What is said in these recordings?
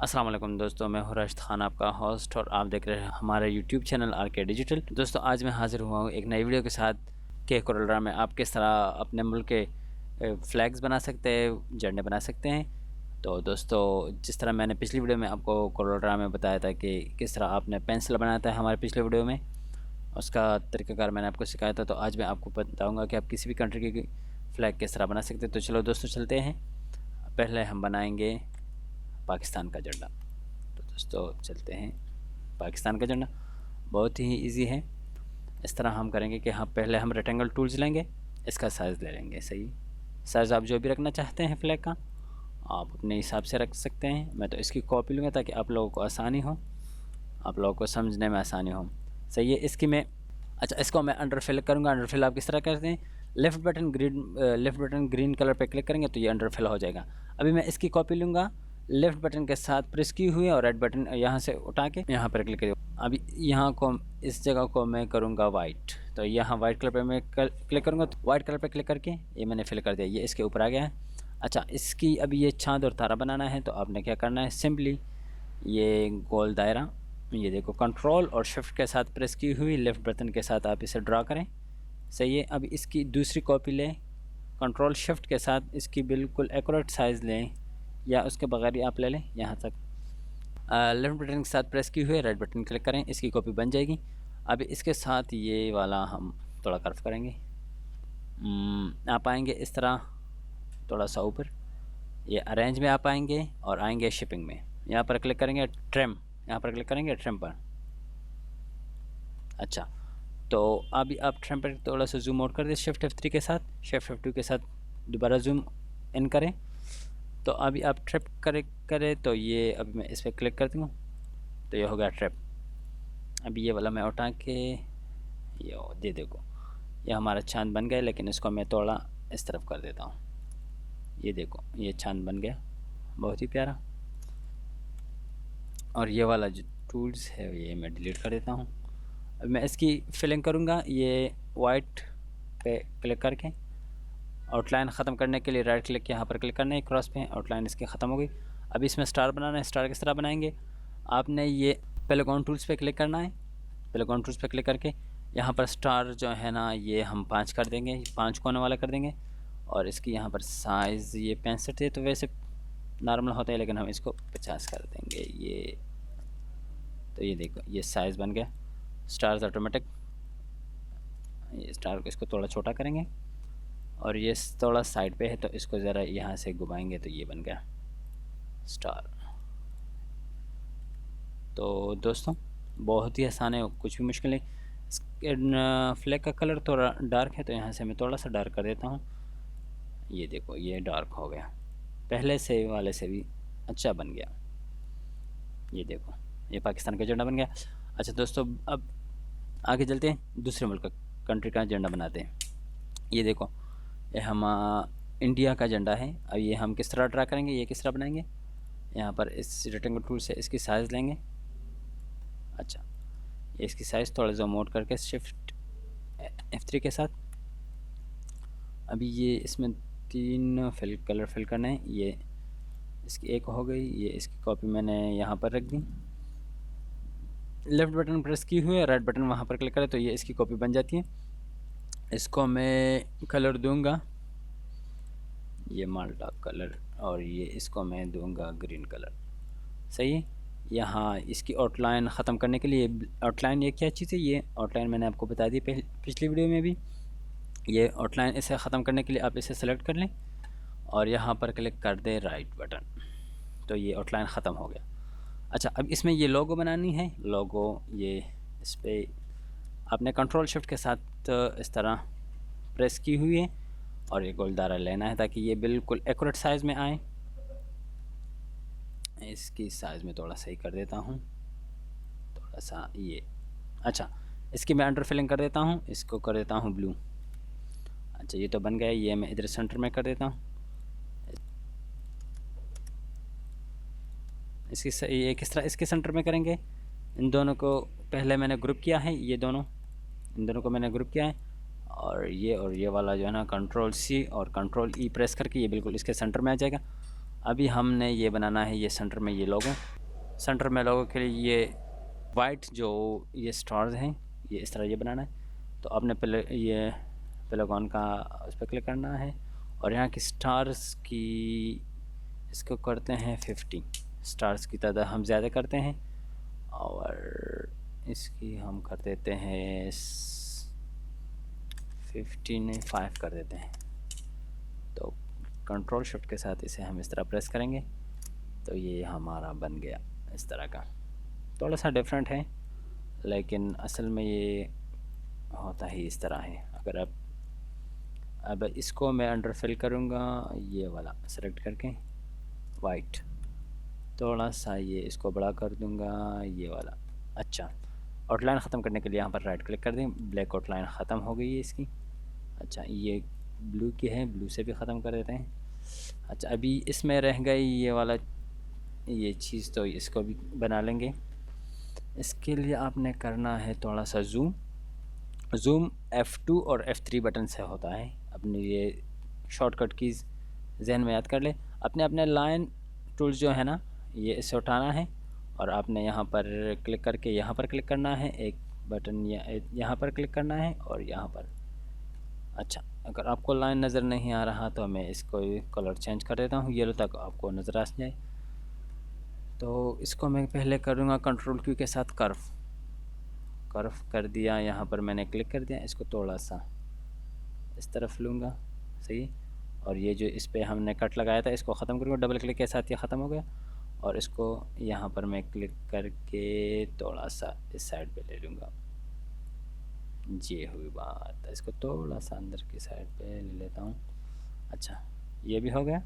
अस्सलाम वालेकुम दोस्तों, मैं हूं राशिद खान, आपका होस्ट, और आप देख रहे हैं हमारे यूट्यूब चैनल आरके डिजिटल। दोस्तों, आज मैं हाज़िर हुआ हूं एक नई वीडियो के साथ कि कोरोलरा में आप किस तरह अपने मुल्क के फ्लैग्स बना सकते हैं, झंडे बना सकते हैं। तो दोस्तों, जिस तरह मैंने पिछली वीडियो में आपको कोरोलरा में बताया था कि किस तरह आपने पेंसिल बनाया था, हमारे पिछले वीडियो में उसका तरीक़ाकार मैंने आपको सिखाया था। तो आज मैं आपको बताऊँगा कि आप किसी भी कंट्री की फ़्लैग किस तरह बना सकते हैं। तो चलो दोस्तों, चलते हैं। पहले हम बनाएंगे पाकिस्तान का झंडा। तो दोस्तों, चलते हैं। पाकिस्तान का झंडा बहुत ही इजी है। इस तरह हम करेंगे कि पहले हम रेक्टेंगल टूल्स लेंगे, इसका साइज़ ले लेंगे। सही साइज़ आप जो भी रखना चाहते हैं फ्लैग का, आप अपने हिसाब से रख सकते हैं। मैं तो इसकी कॉपी लूँगा ताकि आप लोगों को आसानी हो, आप लोगों को समझने में आसानी हो। सही है। इसकी मैं इसको मैं अंडर फिल करूँगा। अंडर फिल आप किस तरह करते हैं, लेफ़्ट बटन ग्रीन कलर पे क्लिक करेंगे तो ये अंडर फिल हो जाएगा। अभी मैं इसकी कॉपी लूँगा, लेफ़्ट बटन के साथ प्रेस की हुई और राइट बटन यहाँ से उठा के यहाँ पर क्लिक करिए। अभी यहाँ को इस जगह को मैं करूँगा वाइट, तो यहाँ वाइट कलर पे मैं क्लिक करूँगा। तो वाइट कलर पे क्लिक करके ये मैंने फिल कर दिया, ये इसके ऊपर आ गया है। इसकी अभी ये चाँद और तारा बनाना है, तो आपने क्या करना है, सिंपली ये गोल दायरा, ये देखो, कंट्रोल और शिफ्ट के साथ प्रेस की हुई लेफ़्ट बटन के साथ आप इसे ड्रा करें। सही है। अब इसकी दूसरी कॉपी लें, कंट्रोल शिफ्ट के साथ इसकी बिल्कुल एक्यूरेट साइज़ लें, या उसके बगैर ही आप ले लें यहाँ तक। लेफ़्ट बटन के साथ प्रेस की हुई राइट बटन क्लिक करें, इसकी कॉपी बन जाएगी। अभी इसके साथ ये वाला हम थोड़ा कर्व करेंगे। आप आएंगे इस तरह थोड़ा सा ऊपर, ये अरेंज में आप आएंगे और आएंगे शिपिंग में, यहाँ पर क्लिक करेंगे ट्रिम, यहाँ पर क्लिक करेंगे ट्रिम पर। तो अभी आप ट्रिम पर थोड़ा सा जूम आउट कर दें शिफ्ट F3 के साथ, शिफ्ट F2 के साथ दोबारा जूम इन करें। तो अभी आप ट्रिप करें तो ये अभी मैं इस पर क्लिक करती हूँ तो ये हो गया ट्रिप। अभी ये वाला मैं उठा के ये देखो, ये हमारा चांद बन गया, लेकिन इसको मैं थोड़ा इस तरफ कर देता हूँ। ये देखो, ये चांद बन गया, बहुत ही प्यारा। और ये वाला जो टूल्स है ये मैं डिलीट कर देता हूँ। अब मैं इसकी फिलिंग करूँगा, ये वाइट पे क्लिक करके आउटलाइन ख़त्म करने के लिए राइट क्लिक यहाँ पर क्लिक करना है, क्रॉस पे आउटलाइन इसकी ख़त्म हो गई। अब इसमें स्टार बनाना है। स्टार किस तरह बनाएंगे, आपने ये पेलेगॉन टूल्स पे क्लिक करना है। पेलेगॉन टूल्स पे क्लिक करके यहाँ पर स्टार जो है ना, ये हम 5 कर देंगे, 5 कोने वाला कर देंगे। और इसकी यहाँ पर साइज़ ये 65 है, तो वैसे नॉर्मल होता है, लेकिन हम इसको 50 कर देंगे। ये तो ये देखो, ये साइज़ बन गया स्टार्स ऑटोमेटिक। ये स्टार को इसको थोड़ा छोटा करेंगे और ये थोड़ा साइड पे है, तो इसको ज़रा यहाँ से घुमाएंगे तो ये बन गया स्टार। तो दोस्तों, बहुत ही आसान है, कुछ भी मुश्किल नहीं। फ्लैग का कलर थोड़ा डार्क है, तो यहाँ से मैं थोड़ा सा डार्क कर देता हूँ। ये देखो, ये डार्क हो गया, पहले से वाले से भी अच्छा बन गया। ये देखो, ये पाकिस्तान का झंडा बन गया। दोस्तों, अब आगे चलते हैं, दूसरे मुल्क का कंट्री का झंडा बनाते हैं। ये देखो, ये हम इंडिया का झंडा है। अब ये हम किस तरह ड्रा करेंगे, ये किस तरह बनाएंगे, यहाँ पर इस रेक्टेंगल टूल से इसकी साइज़ लेंगे। ये इसकी साइज़ थोड़ा जूम आउट करके शिफ्ट F3 के साथ। अभी ये इसमें 3 कलर फिल करने हैं। ये इसकी एक हो गई, ये इसकी कॉपी मैंने यहाँ पर रख दी। लेफ़्ट बटन प्रेस की हुई है, राइट बटन वहाँ पर क्लिक करें तो ये इसकी कॉपी बन जाती है। इसको मैं कलर दूंगा, ये माल्टा कलर, और ये इसको मैं दूंगा ग्रीन कलर। सही है। यहाँ इसकी आउटलाइन ख़त्म करने के लिए, आउटलाइन ये क्या चीज़ है, ये आउटलाइन मैंने आपको बता दी पिछली वीडियो में भी। ये आउटलाइन इसे ख़त्म करने के लिए आप इसे सेलेक्ट कर लें और यहाँ पर क्लिक कर दें राइट बटन, तो ये आउटलाइन ख़त्म हो गया। अब इसमें ये लोगो बनानी है। लोगो ये इस पर आपने कंट्रोल शिफ्ट के साथ इस तरह प्रेस की हुई है और ये गोलदारा लेना है ताकि ये बिल्कुल एक्यूरेट साइज़ में आए। इसकी साइज़ में थोड़ा सही कर देता हूँ, थोड़ा सा ये। इसकी मैं अंडर फिलिंग कर देता हूँ, इसको कर देता हूँ ब्लू। ये तो बन गया, ये मैं इधर सेंटर में कर देता हूँ। ये किस तरह इसके सेंटर में करेंगे, इन दोनों को पहले मैंने ग्रुप किया है, ये दोनों, इन दोनों को मैंने ग्रुप किया है। और ये वाला जो है ना, कंट्रोल C और कंट्रोल E प्रेस करके ये बिल्कुल इसके सेंटर में आ जाएगा। अभी हमने ये बनाना है, ये सेंटर में ये लोगो, सेंटर में लोगो के लिए ये वाइट जो ये स्टार्स हैं, ये इस तरह ये बनाना है। तो आपने पहले ये पेलागॉन का उस पर क्लिक करना है और यहाँ की स्टार्स की इसको करते हैं 50, स्टार्स की तादाद हम ज़्यादा करते हैं और इसकी हम कर देते हैं 5 कर देते हैं। तो कंट्रोल शिफ्ट के साथ इसे हम इस तरह प्रेस करेंगे तो ये हमारा बन गया इस तरह का। थोड़ा सा डिफरेंट है लेकिन असल में ये होता ही इस तरह है। अगर अब इसको मैं अंडर फिल करूँगा, ये वाला सेलेक्ट करके वाइट, थोड़ा सा ये इसको बड़ा कर दूँगा, ये वाला। अच्छा, आउटलाइन ख़त्म करने के लिए यहाँ पर राइट क्लिक कर दें, ब्लैक आउटलाइन ख़त्म हो गई है इसकी। अच्छा, ये ब्लू की है, ब्लू से भी ख़त्म कर देते हैं। अच्छा, अभी इसमें रह गई ये वाला ये चीज़, तो इसको भी बना लेंगे। इसके लिए आपने करना है थोड़ा सा ज़ूम F2 और F3 बटन से होता है। अपनी ये शॉर्टकट कीज़ जहन में याद कर ले। अपने लाइन टूल्स जो है ना, ये इसे उठाना है और आपने यहाँ पर क्लिक करके यहाँ पर क्लिक करना है, एक बटन यहाँ पर क्लिक करना है और यहाँ पर। अच्छा, अगर आपको लाइन नज़र नहीं आ रहा तो मैं इसको कलर चेंज कर देता हूँ, येलो तक आपको नज़र आ जाए। तो इसको मैं पहले करूँगा कंट्रोल क्यू के साथ कर्व कर दिया, यहाँ पर मैंने क्लिक कर दिया, इसको थोड़ा सा इस तरफ लूँगा, सही। और ये जो इस पे हमने कट लगाया था इसको ख़त्म करूँगा, डबल क्लिक के साथ ये ख़त्म हो गया। और इसको यहाँ पर मैं क्लिक करके थोड़ा सा इस साइड पे ले लूँगा, ये हुई बात। इसको थोड़ा सा अंदर की साइड पे ले लेता हूँ। अच्छा, ये भी हो गया,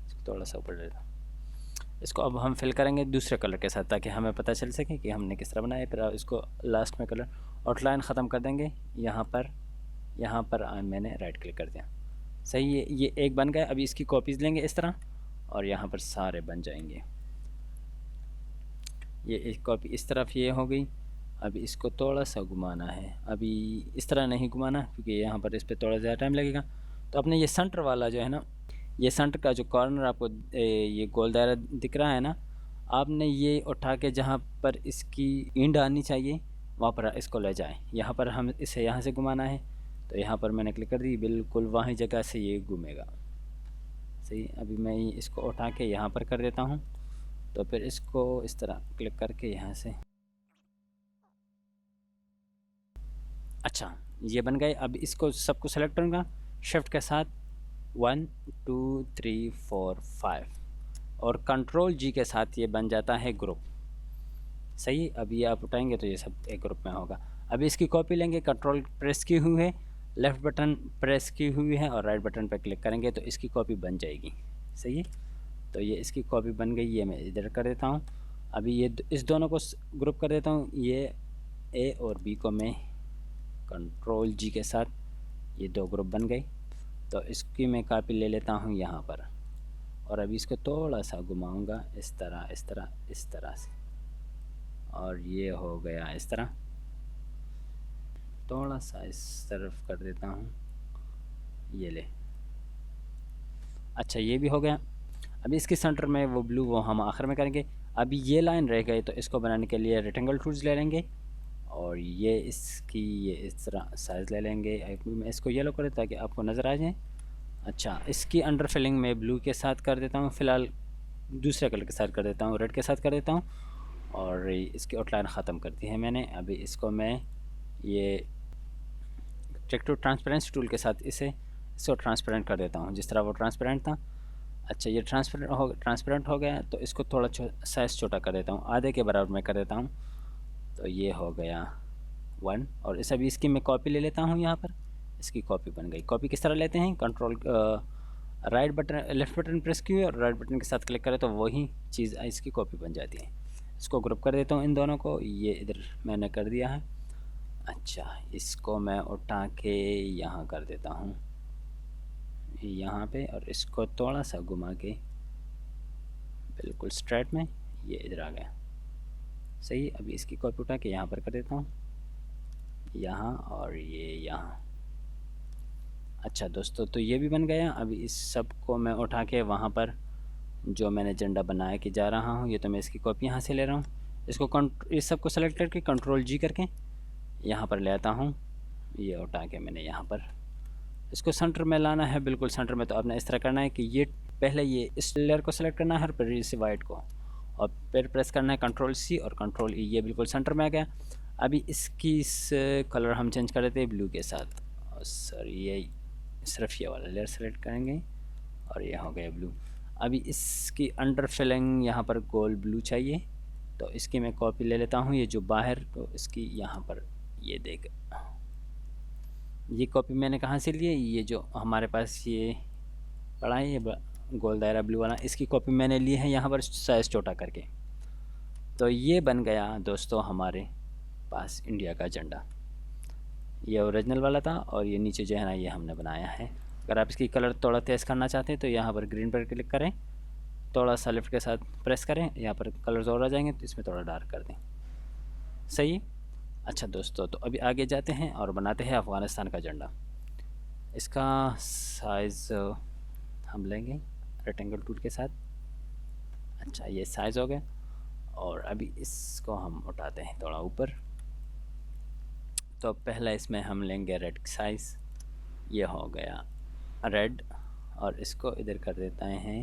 इसको थोड़ा सा ऊपर ले लेता हूँ। इसको अब हम फिल करेंगे दूसरे कलर के साथ ताकि हमें पता चल सके कि हमने किस तरह बनाया। फिर इसको लास्ट में कलर आउटलाइन ख़त्म कर देंगे। यहाँ पर मैंने राइट क्लिक कर दिया, सही है, ये एक बन गया। अभी इसकी कॉपीज़ लेंगे इस तरह और यहाँ पर सारे बन जाएंगे। ये एक कॉपी इस तरफ ये हो गई। अभी इसको थोड़ा सा घुमाना है, अभी इस तरह नहीं घुमाना क्योंकि यहाँ पर इस पर थोड़ा ज़्यादा टाइम लगेगा। तो अपने ये सेंटर वाला जो है ना, ये सेंटर का जो कॉर्नर आपको ये गोल दायरा दिख रहा है ना, आपने ये उठा के जहाँ पर इसकी इंड आनी चाहिए वहाँ पर इसको ले जाएं। यहाँ पर हम इसे यहाँ से घुमाना है तो यहाँ पर मैंने क्लिक कर दी, बिल्कुल वहीं जगह से ये घूमेगा, सही। अभी मैं इसको उठा के यहाँ पर कर देता हूँ तो फिर इसको इस तरह क्लिक करके यहाँ से, अच्छा ये बन गए। अब इसको सबको सेलेक्ट करूँगा शिफ्ट के साथ 1 2 3 4 5 और कंट्रोल जी के साथ ये बन जाता है ग्रुप, सही। अभी आप उठाएंगे तो ये सब एक ग्रुप में होगा। अभी इसकी कॉपी लेंगे, कंट्रोल प्रेस की हुई है, लेफ़्ट बटन प्रेस की हुई है और राइट बटन पर क्लिक करेंगे तो इसकी कॉपी बन जाएगी, सही है। तो ये इसकी कॉपी बन गई, ये मैं इधर कर देता हूँ। अभी ये इस दोनों को ग्रुप कर देता हूँ, ये ए और बी को मैं कंट्रोल जी के साथ, ये दो ग्रुप बन गए। तो इसकी मैं कॉपी ले लेता हूँ यहाँ पर और अभी इसको थोड़ा सा घुमाऊँगा इस तरह इस तरह इस तरह से और ये हो गया इस तरह। थोड़ा सा इस तरफ कर देता हूँ, ये ले। अच्छा, ये भी हो गया। अभी इसके सेंटर में वो ब्लू वो हम आखिर में करेंगे। अभी ये लाइन रह गई तो इसको बनाने के लिए रेक्टेंगल टूल्स ले लेंगे और ये इसकी ये इस तरह साइज़ ले लेंगे। अभी मैं इसको येलो कर देता ताकि आपको नज़र आ जाए। अच्छा, इसकी अंडर फिलिंग में ब्लू के साथ कर देता हूँ, फ़िलहाल दूसरे कलर के साथ कर देता हूँ, रेड के साथ कर देता हूँ और इसकी आउटलाइन ख़त्म कर दी है मैंने। अभी इसको मैं ये ट्रैक टू ट्रांसपेरेंसी टूल के साथ इसको ट्रांसपेरेंट कर देता हूँ जिस तरह वो ट्रांसपेरेंट था। अच्छा, ये ट्रांसपेरेंट हो गया तो इसको थोड़ा साइज़ छोटा कर देता हूँ, आधे के बराबर में कर देता हूँ। तो ये हो गया 1 और इस अभी इसकी मैं कॉपी ले लेता हूँ, यहाँ पर इसकी कॉपी बन गई। कॉपी किस तरह लेते हैं, control right button left button press किए और राइट बटन के साथ क्लिक करें तो वही चीज़ इसकी कॉपी बन जाती है। इसको ग्रुप कर देता हूँ इन दोनों को, ये इधर मैंने कर दिया है। अच्छा, इसको मैं उठा के यहाँ कर देता हूँ, यहाँ पे, और इसको थोड़ा सा घुमा के बिल्कुल स्ट्रेट में ये इधर आ गया, सही। अभी इसकी कॉपी उठा के यहाँ पर कर देता हूँ, यहाँ और ये यहाँ। अच्छा दोस्तों, तो ये भी बन गया। अभी इस सब को मैं उठा के वहाँ पर जो मैंने झंडा बनाया के जा रहा हूँ, ये तो मैं इसकी कॉपी यहाँ से ले रहा हूँ। इसको इस सब को सेलेक्ट करके कंट्रोल जी करके यहाँ पर ले आता हूँ। ये उठा के मैंने यहाँ पर इसको सेंटर में लाना है, बिल्कुल सेंटर में। तो आपने इस तरह करना है कि ये पहले ये इस लेयर को सेलेक्ट करना है और फिर इस वाइट को, और फिर प्रेस करना है कंट्रोल सी और कंट्रोल ई। ये बिल्कुल सेंटर में आ गया। अभी इसकी इस कलर हम चेंज कर देते हैं ब्लू के साथ। और सर ये सिर्फ ये वाला लेयर सेलेक्ट करेंगे और ये हो गया ब्लू। अभी इसकी अंडर फिलिंग यहाँ पर गोल ब्लू चाहिए, तो इसकी मैं कॉपी ले लेता हूँ। ये जो बाहर, तो इसकी यहाँ पर ये देख, ये कॉपी मैंने कहाँ से ली है, ये जो हमारे पास ये पड़ा है, ये गोल दायरा ब्लू वाला, इसकी कॉपी मैंने ली है यहाँ पर साइज़ छोटा करके। तो ये बन गया दोस्तों हमारे पास इंडिया का झंडा। ये ओरिजिनल वाला था और ये नीचे जो है ना, ये हमने बनाया है। अगर आप इसकी कलर थोड़ा तेज़ करना चाहते हैं तो यहाँ पर ग्रीन पर क्लिक करें, थोड़ा सा लिफ्ट के साथ प्रेस करें, यहाँ पर कलर्स और आ जाएंगे, तो इसमें थोड़ा डार्क कर दें। सही है। अच्छा दोस्तों, तो अभी आगे जाते हैं और बनाते हैं अफ़गानिस्तान का झंडा। इसका साइज़ हम लेंगे रेक्टेंगल टूल के साथ। अच्छा, ये साइज़ हो गया। और अभी इसको हम उठाते हैं थोड़ा ऊपर। तो पहला इसमें हम लेंगे रेड साइज़, ये हो गया रेड। और इसको इधर कर देते हैं,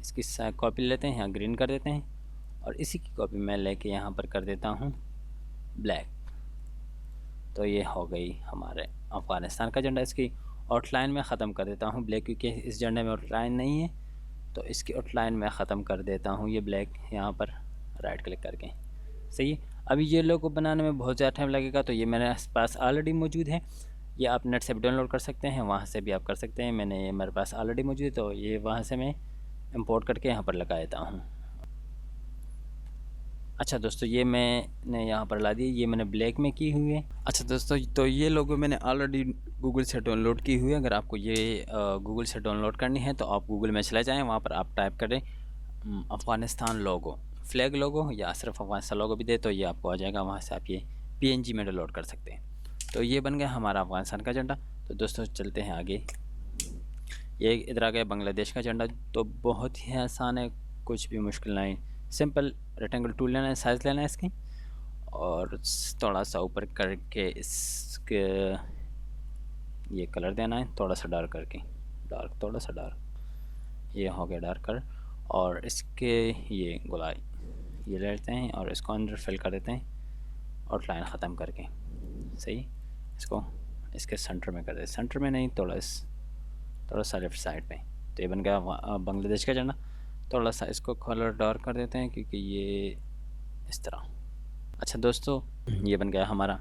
इसकी कॉपी लेते हैं, यहाँ ग्रीन कर देते हैं। और इसी की कॉपी मैं लेके यहाँ पर कर देता हूँ ब्लैक। तो ये हो गई हमारे अफ़गानिस्तान का झंडा। इसकी आउटलाइन में ख़त्म कर देता हूँ ब्लैक, क्योंकि इस झंडे में आउटलाइन नहीं है, तो इसकी आउटलाइन में ख़त्म कर देता हूँ ये ब्लैक यहाँ पर राइट क्लिक करके। सही है। अभी ये लोगो बनाने में बहुत ज़्यादा टाइम लगेगा, तो ये मेरे पास ऑलरेडी मौजूद है। ये आप नेट से भी डाउनलोड कर सकते हैं, वहाँ से भी आप कर सकते हैं। मैंने ये मेरे पास ऑलरेडी मौजूद है, तो ये वहाँ से मैं इंपोर्ट करके यहाँ पर लगा देता हूँ। अच्छा दोस्तों, ये मैंने यहाँ पर ला दी, ये मैंने ब्लैक में की हुई है। अच्छा दोस्तों, तो ये लोगो मैंने ऑलरेडी गूगल से डाउनलोड की हुई है। अगर आपको ये गूगल से डाउनलोड करनी है तो आप गूगल में चले जाएँ, वहाँ पर आप टाइप करें अफ़गानिस्तान लोगो, फ्लैग लोगो, या सिर्फ अफ़गानिस्तान लोगो भी दे तो ये आपको आ जाएगा। वहाँ से आप ये PNG में डाउनलोड कर सकते हैं। तो ये बन गया हमारा अफ़गानिस्तान का झंडा। तो दोस्तों चलते हैं आगे। ये इधर आ गया बांग्लादेश का झंडा। तो बहुत ही आसान है, कुछ भी मुश्किल नहीं। सिंपल रेक्टेंगल टूल लेना है, साइज़ लेना है इसकी, और थोड़ा सा ऊपर करके इसके ये कलर देना है, थोड़ा सा डार्क करके, डार्क, थोड़ा सा डार्क, ये हो गया डार्क कलर। और इसके ये गुलाई ये लेते हैं और इसको अंदर फिल कर देते हैं आउटलाइन ख़त्म करके। सही। इसको इसके सेंटर में कर देते, सेंटर में नहीं, थोड़ा सा लेफ्ट साइड पे। तो ये बन गया बांग्लादेश का झंडा। थोड़ा सा इसको कलर डार्क कर देते हैं, क्योंकि ये इस तरह। अच्छा दोस्तों, ये बन गया हमारा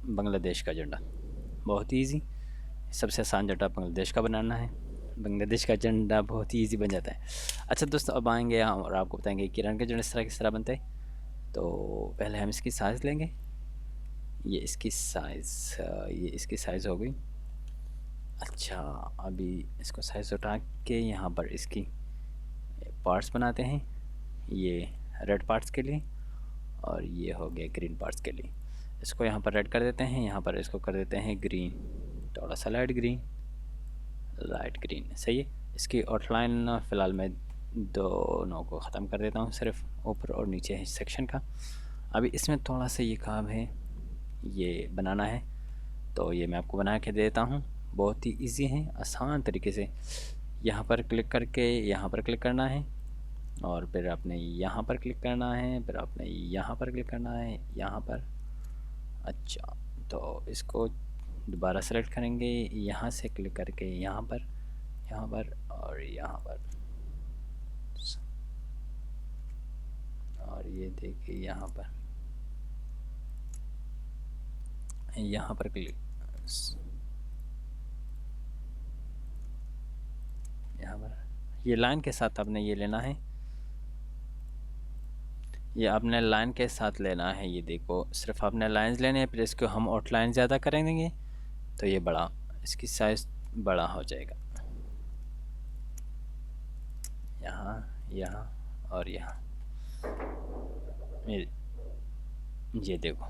बांग्लादेश का झंडा। बहुत ही ईजी, सबसे आसान झंडा बांग्लादेश का बनाना है। बांग्लादेश का झंडा बहुत ही ईजी बन जाता है। अच्छा दोस्तों, अब आएंगे हम और आपको बताएंगे कि ईरान का झंडा किस तरह बनता है। तो पहले हम इसकी साइज़ लेंगे। ये इसकी साइज़ हो गई। अच्छा, अभी इसको साइज़ उठा के यहाँ पर इसकी पार्ट्स बनाते हैं। ये रेड पार्ट्स के लिए और ये हो गया ग्रीन पार्ट्स के लिए। इसको यहाँ पर रेड कर देते हैं, यहाँ पर इसको कर देते हैं ग्रीन, थोड़ा सा लाइट ग्रीन। सही है। इसकी आउटलाइन फ़िलहाल मैं दोनों को ख़त्म कर देता हूँ, सिर्फ ऊपर और नीचे सेक्शन का। अभी इसमें थोड़ा सा ये काम है, ये बनाना है, तो ये मैं आपको बना के देता हूँ। बहुत ही इजी है, आसान तरीके से। यहाँ पर क्लिक करके यहाँ पर क्लिक करना है, और फिर आपने यहाँ पर क्लिक करना है, फिर आपने यहाँ पर क्लिक करना है, यहाँ पर। अच्छा, तो इसको दोबारा सेलेक्ट करेंगे, यहाँ से क्लिक करके यहाँ पर और यहाँ पर, और ये देखिए यहाँ पर क्लिक, यहाँ पर ये लाइन के साथ आपने ये लेना है, ये आपने लाइन के साथ लेना है। ये देखो, सिर्फ आपने लाइंस लेने हैं, फिर इसको हम आउटलाइन ज़्यादा करेंगे तो ये बड़ा, इसकी साइज़ बड़ा हो जाएगा। यहाँ और यहाँ, ये देखो।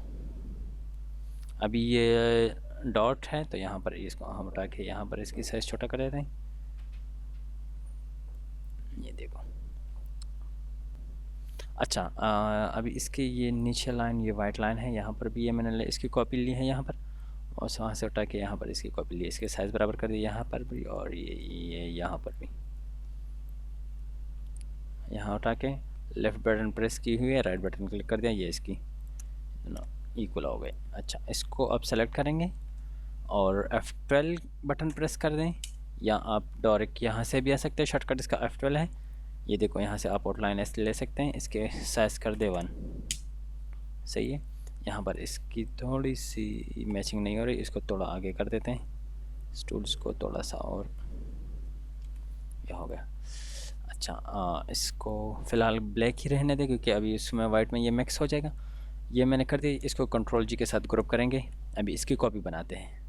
अभी ये डॉट है तो यहाँ पर इसको हम उठा के यहाँ पर इसकी साइज़ छोटा कर देते हैं। ये देखो। अच्छा, अभी इसके ये नीचे लाइन, ये वाइट लाइन है, यहाँ पर भी ये मैंने इसकी कॉपी ली है यहाँ पर, और वहाँ से उठा के यहाँ पर इसकी कॉपी ली, इसके साइज़ बराबर कर दिए यहाँ पर भी, और ये यहाँ पर भी। यहाँ उठा के लेफ़्ट बटन प्रेस की हुई है, राइट बटन क्लिक कर दिया, ये इसकी इक्वल हो गए। अच्छा, इसको अब सेलेक्ट करेंगे और F12 बटन प्रेस कर दें, या आप डायरेक्ट यहाँ से भी आ सकते हैं, शॉर्टकट इसका F12 है। ये देखो, यहाँ से आप आउटलाइन ऐसे ले सकते हैं, इसके साइज़ कर दे 1। सही है। यहाँ पर इसकी थोड़ी सी मैचिंग नहीं हो रही, इसको थोड़ा आगे कर देते हैं, स्टूल्स को थोड़ा सा, और यह हो गया। अच्छा, इसको फ़िलहाल ब्लैक ही रहने दें, क्योंकि अभी इसमें वाइट में ये मिक्स हो जाएगा। ये मैंने कर दी, इसको कंट्रोल जी के साथ ग्रुप करेंगे। अभी इसकी कॉपी बनाते हैं,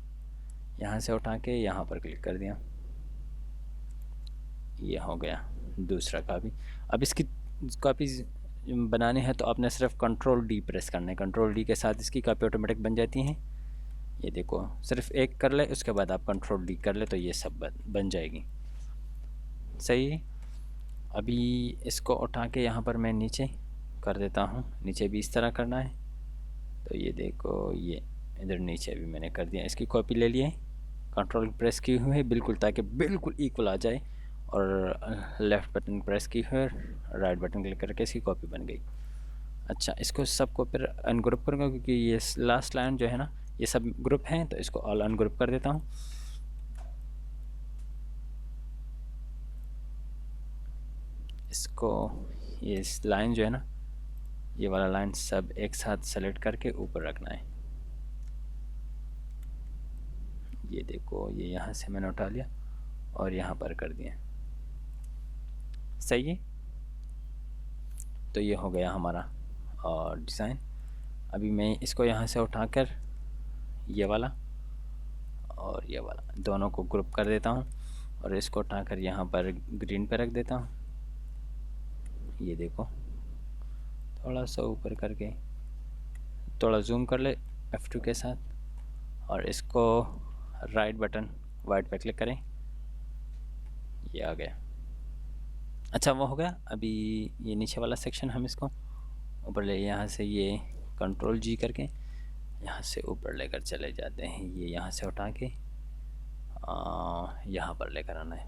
यहाँ से उठा के यहाँ पर क्लिक कर दिया, ये हो गया दूसरा कॉपी। अब इसकी कॉपी बनाने हैं तो आपने सिर्फ कंट्रोल डी प्रेस करना है, कंट्रोल डी के साथ इसकी कॉपी ऑटोमेटिक बन जाती हैं। ये देखो, सिर्फ एक कर ले, उसके बाद आप कंट्रोल डी कर ले तो ये सब बन जाएगी। सही है। अभी इसको उठा के यहाँ पर मैं नीचे कर देता हूँ, नीचे भी इस तरह करना है, तो ये देखो, ये इधर नीचे भी मैंने कर दिया, इसकी कॉपी ले लिए, कंट्रोल प्रेस की हुई है बिल्कुल, ताकि बिल्कुल इक्वल आ जाए, और लेफ़्ट बटन प्रेस की हुई है, राइट बटन क्लिक करके इसकी कॉपी बन गई। अच्छा, इसको सबको फिर अनग्रुप करूँगा, क्योंकि ये लास्ट लाइन जो है ना, ये सब ग्रुप हैं, तो इसको ऑल अनग्रुप कर देता हूँ। इसको ये लाइन जो है ना, ये वाला लाइन सब एक साथ सेलेक्ट करके ऊपर रखना है। ये देखो, ये यहाँ से मैंने उठा लिया और यहाँ पर कर दिया। सही है। तो ये हो गया हमारा डिज़ाइन। अभी मैं इसको यहाँ से उठाकर ये वाला और ये वाला दोनों को ग्रुप कर देता हूँ, और इसको उठाकर यहाँ पर ग्रीन पर रख देता हूँ। ये देखो, थोड़ा सा ऊपर करके थोड़ा जूम कर ले F2 के साथ, और इसको राइट बटन वाइट पे क्लिक करें, ये आ गया। अच्छा, वो हो गया। अभी ये नीचे वाला सेक्शन हम इसको ऊपर ले, यहाँ से ये कंट्रोल जी करके यहाँ से ऊपर लेकर चले जाते हैं। ये यहाँ से उठा के यहाँ पर लेकर आना है,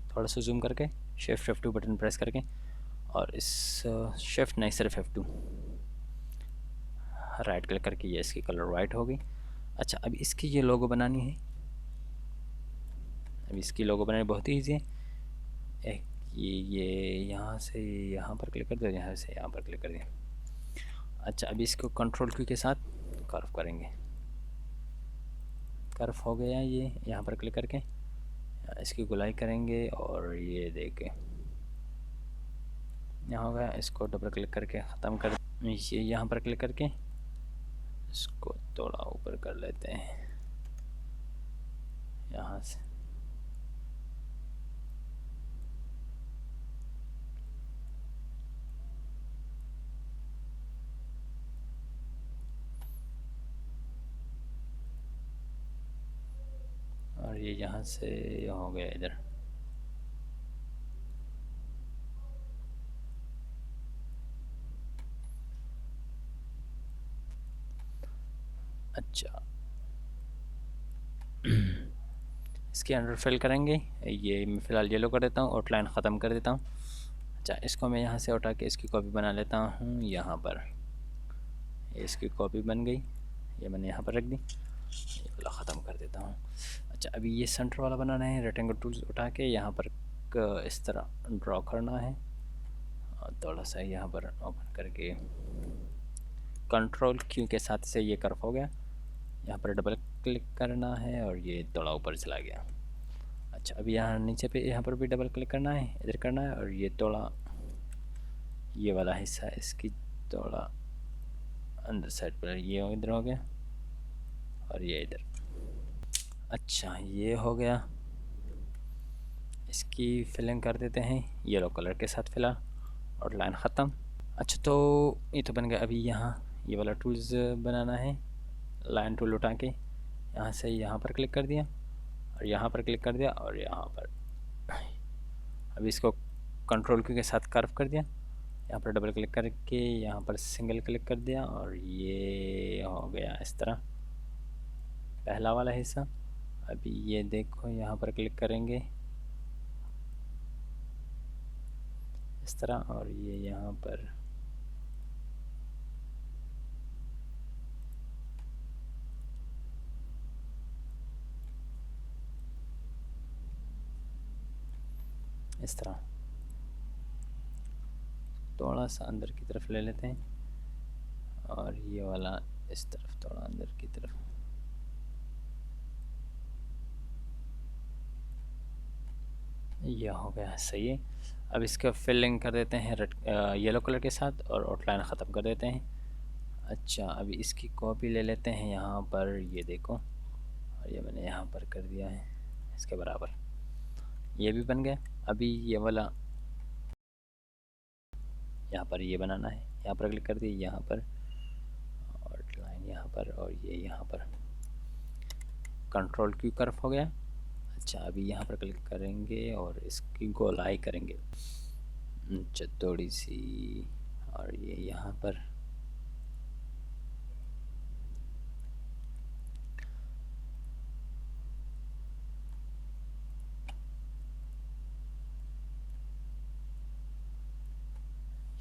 थोड़ा सा जूम करके शिफ्ट F2 बटन प्रेस करके, और इस शिफ्ट नहीं, सिर्फ F2 राइट क्लिक करके ये इसकी कलर वाइट हो गई। अच्छा, अभी इसकी ये लोगो बनानी है। अभी इसकी लोगो बनानी बहुत ही ईजी है। एक ये यहाँ से यहाँ पर क्लिक कर दो, यहाँ से यहाँ पर क्लिक कर दिया। अच्छा, अभी इसको कंट्रोल क्यू के साथ कर्व करेंगे, कर्व हो गया ये, यहाँ पर क्लिक करके इसकी गुलाई करेंगे, और ये देखें यहाँ हो गया। इसको डबल क्लिक करके ख़त्म कर, ये यहाँ पर क्लिक करके इसको थोड़ा ऊपर कर लेते हैं यहाँ से। और ये यहाँ से हो गया इधर। अच्छा, इसके अंडर फिल करेंगे। ये मैं फ़िलहाल येलो कर देता हूँ, आउटलाइन ख़त्म कर देता हूँ। अच्छा, इसको मैं यहाँ से उठा के इसकी कॉपी बना लेता हूँ यहाँ पर। ये इसकी कॉपी बन गई, ये मैंने यहाँ पर रख दी, ये वाला ख़त्म कर देता हूँ। अच्छा, अभी ये सेंटर वाला बनाना है। रेक्टेंगल टूल्स उठा के यहाँ पर इस तरह ड्रॉ करना है, और थोड़ा सा यहाँ पर ओपन करके कंट्रोल क्यू के साथ से ये कर्व हो गया। यहाँ पर डबल क्लिक करना है, और ये थोड़ा ऊपर चला गया। अच्छा, अभी यहाँ नीचे पे यहाँ पर भी डबल क्लिक करना है, इधर करना है, और ये थोड़ा ये वाला हिस्सा इसकी थोड़ा अंदर साइड पर, ये इधर हो गया, और ये इधर। अच्छा, ये हो गया। इसकी फिलिंग कर देते हैं येलो कलर के साथ फ़िलहाल, और लाइन ख़त्म। अच्छा, तो ये तो बन गया। अभी यहाँ ये वाला टूल्स बनाना है, लाइन टूल उठा के यहाँ से यहाँ पर क्लिक कर दिया और यहाँ पर क्लिक कर दिया और यहाँ पर अभी इसको कंट्रोल की के साथ कर्व कर दिया, यहाँ पर डबल क्लिक करके यहाँ पर सिंगल क्लिक कर दिया और ये हो गया इस तरह पहला वाला हिस्सा। अभी ये देखो यहाँ पर क्लिक करेंगे इस तरह और ये यहाँ पर इस तरह थोड़ा सा अंदर की तरफ ले लेते हैं और ये वाला इस तरफ थोड़ा अंदर की तरफ। ये हो गया सही है। अब इसका फिलिंग कर देते हैं रेड येलो कलर के साथ और आउटलाइन ख़त्म कर देते हैं। अच्छा अभी इसकी कॉपी ले लेते हैं यहाँ पर, ये देखो और ये मैंने यहाँ पर कर दिया है इसके बराबर, ये भी बन गया। अभी ये वाला यहाँ पर ये बनाना है, यहाँ पर क्लिक कर दिए, यहाँ पर आउटलाइन यहाँ पर और ये यहाँ पर कंट्रोल क्यू कर्व हो गया। अच्छा अभी यहाँ पर क्लिक करेंगे और इसकी गोलाई करेंगे अच्छा थोड़ी सी और ये यहाँ पर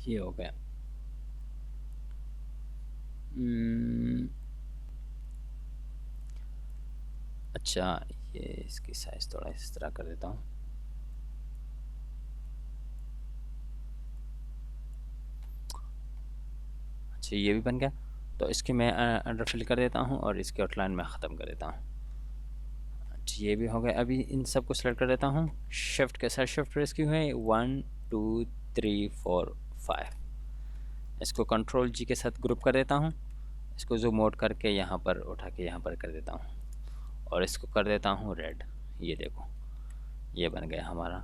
ये हो गया। अच्छा ये इसकी साइज़ थोड़ा इस तरह कर देता हूँ। अच्छा ये भी बन गया, तो इसकी मैं अंडर फिल कर देता हूँ और इसकी आउटलाइन में ख़त्म कर देता हूँ। अच्छा ये भी हो गया। अभी इन सब को सिलेक्ट कर देता हूँ, शिफ्ट के साथ शिफ्ट प्रेस की हुई 1 2 3 4 5, इसको कंट्रोल जी के साथ ग्रुप कर देता हूँ, इसको जूम आउट करके यहाँ पर उठा के यहाँ पर कर देता हूँ और इसको कर देता हूँ रेड। ये देखो ये बन गया हमारा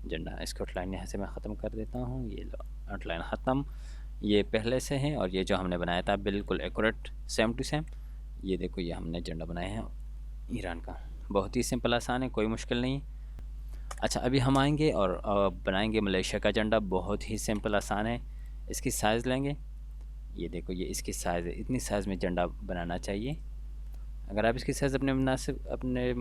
झंडा। इसको आउटलाइन यहाँ से मैं ख़त्म कर देता हूँ, ये लो आउटलाइन ख़त्म। ये पहले से है और ये जो हमने बनाया था बिल्कुल एक्यूरेट सेम टू सेम। ये देखो ये हमने झंडा बनाया है ईरान का, बहुत ही सिंपल आसान है, कोई मुश्किल नहीं। अच्छा अभी हम आएंगे और बनाएंगे मलेशिया का झंडा, बहुत ही सिंपल आसान है। इसकी साइज़ लेंगे, ये देखो ये इसकी साइज़ है, इतनी साइज़ में झंडा बनाना चाहिए। अगर आप इसकी साइज़ अपने मुनासिब अपने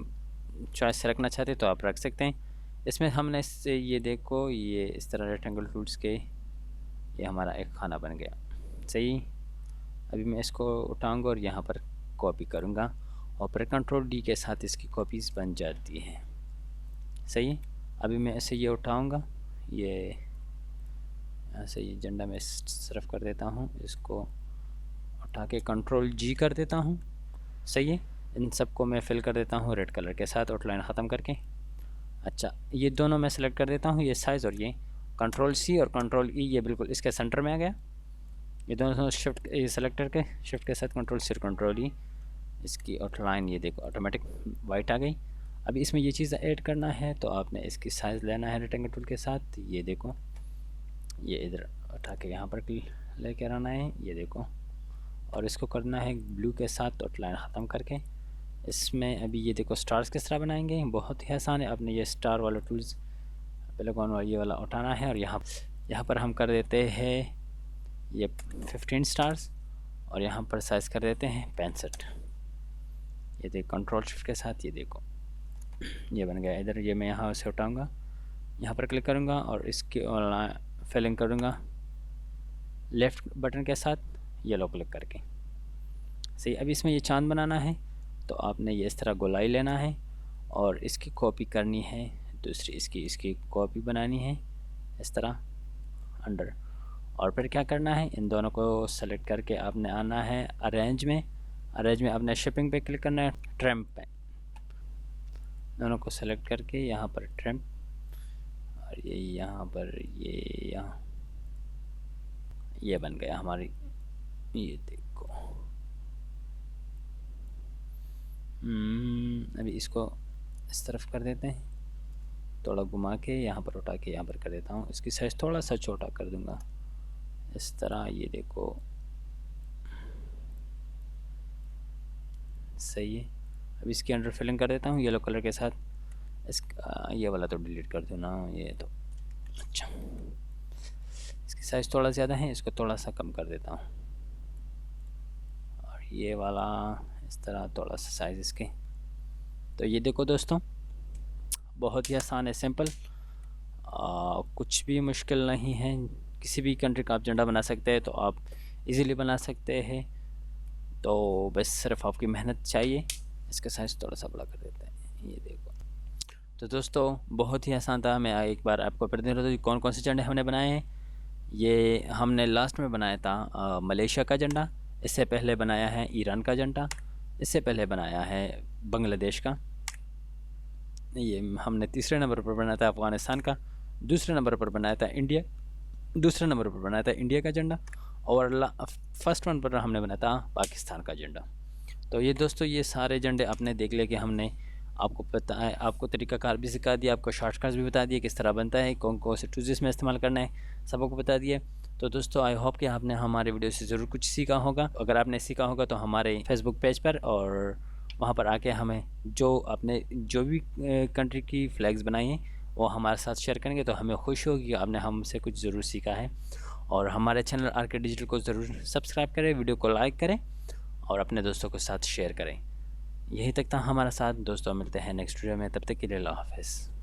चॉइस से रखना चाहते तो आप रख सकते हैं। इसमें हमने इससे ये देखो ये इस तरह रेक्टेंगल टूल्स के ये हमारा एक खाना बन गया सही। अभी मैं इसको उठाऊंगा और यहाँ पर कॉपी करूँगा और फिर कंट्रोल डी के साथ इसकी कॉपीज़ बन जाती हैं सही। अभी मैं ऐसे ये उठाऊंगा, ये ऐसे ये झंडा मैं सिर्फ कर देता हूँ, इसको उठा के कंट्रोल जी कर देता हूँ सही है। इन सबको मैं फिल कर देता हूँ रेड कलर के साथ आउटलाइन ख़त्म करके। अच्छा ये दोनों मैं सेलेक्ट कर देता हूँ, ये साइज़ और ये कंट्रोल सी और कंट्रोल ई, ये बिल्कुल इसके सेंटर में आ गया। ये दोनों शिफ्ट ये सेलेक्ट करके शिफ्ट के साथ कंट्रोल सी और कंट्रोल ई, इसकी आउटलाइन ये देखो ऑटोमेटिक वाइट आ गई। अभी इसमें ये चीज़ ऐड करना है तो आपने इसकी साइज़ लेना है रेक्टेंगल टूल के साथ, ये देखो ये इधर उठा के यहाँ पर ले कर आना है, ये देखो और इसको करना है ब्लू के साथ आउटलाइन ख़त्म करके। इसमें अभी ये देखो स्टार्स किस तरह बनाएंगे, बहुत ही आसान है। आपने ये स्टार वाला टूल्स पहले कौन वाला ये वाला उठाना है और यहाँ पर हम कर देते हैं ये 15 स्टार्स और यहाँ पर साइज़ कर देते हैं 65। ये देखो कंट्रोल शिफ्ट के साथ ये देखो ये बन गया। इधर ये मैं यहाँ से उठाऊँगा, यहाँ पर क्लिक करूँगा और इसकी फिलिंग करूँगा लेफ़्ट बटन के साथ येलो क्लिक करके सही। अभी इसमें ये चांद बनाना है तो आपने ये इस तरह गोलाई लेना है और इसकी कॉपी करनी है, दूसरी इसकी कॉपी बनानी है इस तरह अंडर, और फिर क्या करना है इन दोनों को सेलेक्ट करके आपने आना है अरेंज में आपने शिपिंग पे क्लिक करना है, ट्रिम पे दोनों को सेलेक्ट करके यहाँ पर ट्रिम और ये यहाँ पर ये यहाँ ये बन गया हमारी। ये देखो अभी इसको इस तरफ कर देते हैं, थोड़ा घुमा के यहाँ पर उठा के यहाँ पर कर देता हूँ, इसकी साइज़ थोड़ा सा छोटा कर दूँगा इस तरह। ये देखो सही है। अब इसके अंडर फिलिंग कर देता हूँ येलो कलर के साथ। ये वाला तो डिलीट कर दूँ ना, ये तो अच्छा, इसकी साइज़ थोड़ा ज़्यादा है, इसको थोड़ा सा कम कर देता हूँ। और ये वाला इस तरह थोड़ा सा साइज़ इसके। तो ये देखो दोस्तों, बहुत ही आसान है, सिंपल, कुछ भी मुश्किल नहीं है। किसी भी कंट्री का आप झंडा बना सकते हैं, तो आप इजीली बना सकते हैं। तो बस सिर्फ आपकी मेहनत चाहिए। इसका साइज़ थोड़ा सा बड़ा कर देते हैं, ये देखो। तो दोस्तों बहुत ही आसान था। मैं एक बार आपको फिर दे रहा था कौन कौन से झंडे हमने बनाए हैं। ये हमने लास्ट में बनाया था मलेशिया का झंडा, इससे पहले बनाया है ईरान का झंडा, इससे पहले बनाया है बांग्लादेश का, ये हमने तीसरे नंबर पर बनाया था अफ़गानिस्तान का, दूसरे नंबर पर बनाया था इंडिया, दूसरे नंबर पर बनाया था इंडिया का झंडा, और फर्स्ट वन पर हमने बनाया था पाकिस्तान का झंडा। तो ये दोस्तों ये सारे झंडे आपने देख लिया कि हमने आपको पता है, आपको तरीक़ाकार भी सिखा दिया, आपको शॉर्टकट्स भी बता दिए किस तरह बनता है, कौन कौन से टूल्स इसमें इस्तेमाल करना है, सब आपको बता दिए। तो दोस्तों आई होप कि आपने हमारे वीडियो से ज़रूर कुछ सीखा होगा। अगर आपने सीखा होगा तो हमारे फेसबुक पेज पर और वहाँ पर आके हमें जो आपने जो भी कंट्री की फ्लैग्स बनाई हैं वो हमारे साथ शेयर करेंगे, तो हमें खुशी होगी कि आपने हमसे कुछ ज़रूर सीखा है। और हमारे चैनल आरके डिजिटल को ज़रूर सब्सक्राइब करें, वीडियो को लाइक करें और अपने दोस्तों के साथ शेयर करें। यही तक था हमारा साथ दोस्तों, मिलते हैं नेक्स्ट वीडियो में, तब तक के लिए अल्लाह हाफ़िज़।